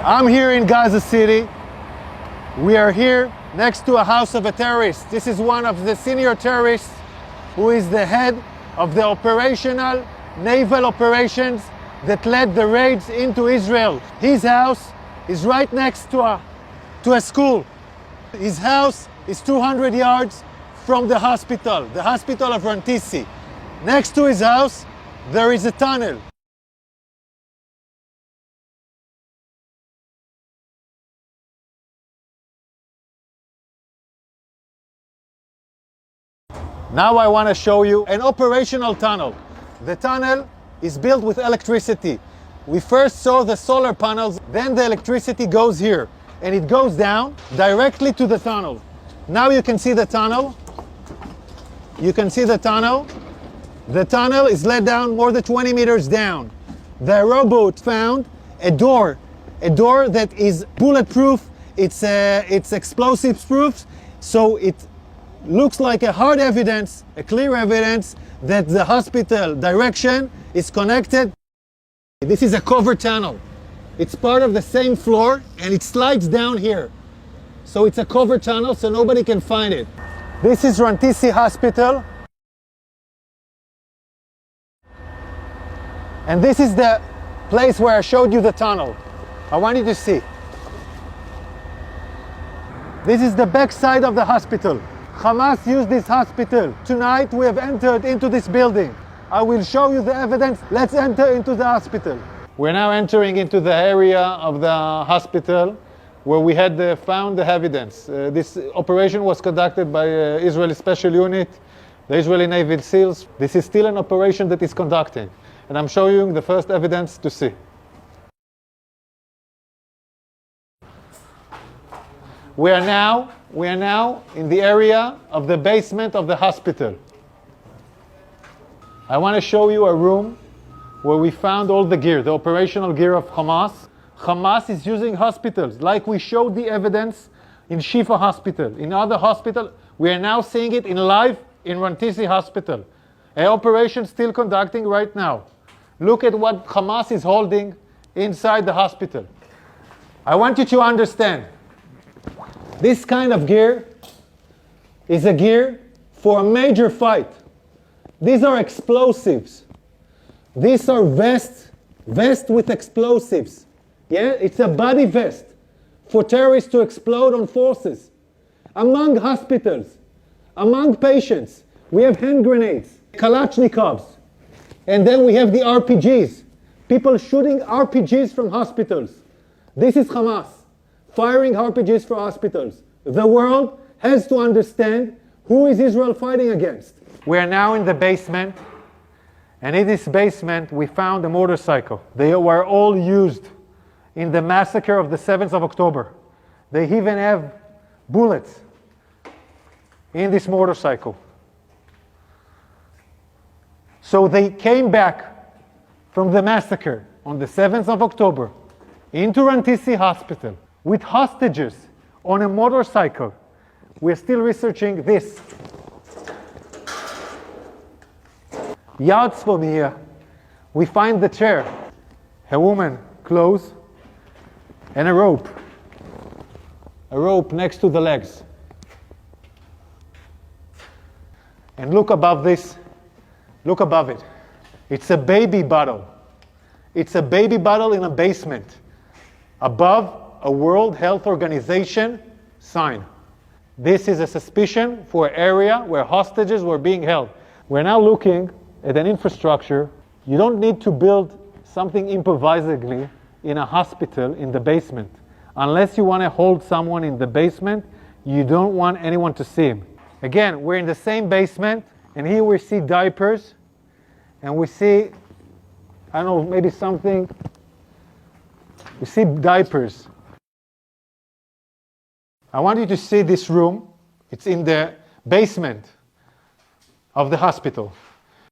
I'm here in Gaza City. We are here next to a house of a terrorist. This is one of the senior terrorists who is the head of the operational naval operations that led the raids into Israel. His house is right next to a school. His house is 200 yards from the hospital of Rantisi. Next to his house, there is a tunnel. Now I want to show you an operational tunnel. The tunnel is built with electricity. We first saw the solar panels, then the electricity goes here, and it goes down directly to the tunnel. Now you can see the tunnel. You can see the tunnel. The tunnel is let down more than 20 meters down. The robot found a door that is bulletproof. It's explosive proof, so it looks like a hard evidence, a clear evidence that the hospital direction is connected. This is a covered tunnel. It's part of the same floor and it slides down here. So it's a covered tunnel so nobody can find it. This is Rantisi Hospital. And this is the place where I showed you the tunnel. I want you to see. This is the back side of the hospital. Hamas used this hospital. Tonight we have entered into this building. I will show you the evidence. Let's enter into the hospital. We're now entering into the area of the hospital where we had found the evidence. This operation was conducted by Israeli Special Unit, the Israeli Navy SEALs. This is still an operation that is conducting. And I'm showing you the first evidence to see. We are now in the area of the basement of the hospital. I want to show you a room where we found all the gear, the operational gear of Hamas. Hamas is using hospitals, like we showed the evidence in Shifa Hospital. In other hospitals, we are now seeing it in live in Rantisi Hospital. An operation still conducting right now. Look at what Hamas is holding inside the hospital. I want you to understand, this kind of gear is a gear for a major fight. These are explosives. These are vests with explosives. Yeah, it's a body vest for terrorists to explode on forces. Among hospitals, among patients, we have hand grenades, Kalashnikovs, and then we have the RPGs. People shooting RPGs from hospitals. This is Hamas firing RPGs for hospitals. The world has to understand who is Israel fighting against. We are now in the basement, and in this basement we found a motorcycle. They were all used in the massacre of the 7th of October. They even have bullets in this motorcycle. So they came back from the massacre on the 7th of October into Rantisi Hospital with hostages on a motorcycle. We're still researching this. Yards from here, we find the chair, a woman, clothes, and a rope. A rope next to the legs. And look above this, look above it. It's a baby bottle. It's a baby bottle in a basement. Above a World Health Organization sign. This is a suspicion for an area where hostages were being held. We're now looking at an infrastructure. You don't need to build something improvisedly in a hospital in the basement. Unless you want to hold someone in the basement, you don't want anyone to see him. Again, we're in the same basement, and here we see diapers, and we see, I don't know, maybe something. We see diapers. I want you to see this room. It's in the basement of the hospital.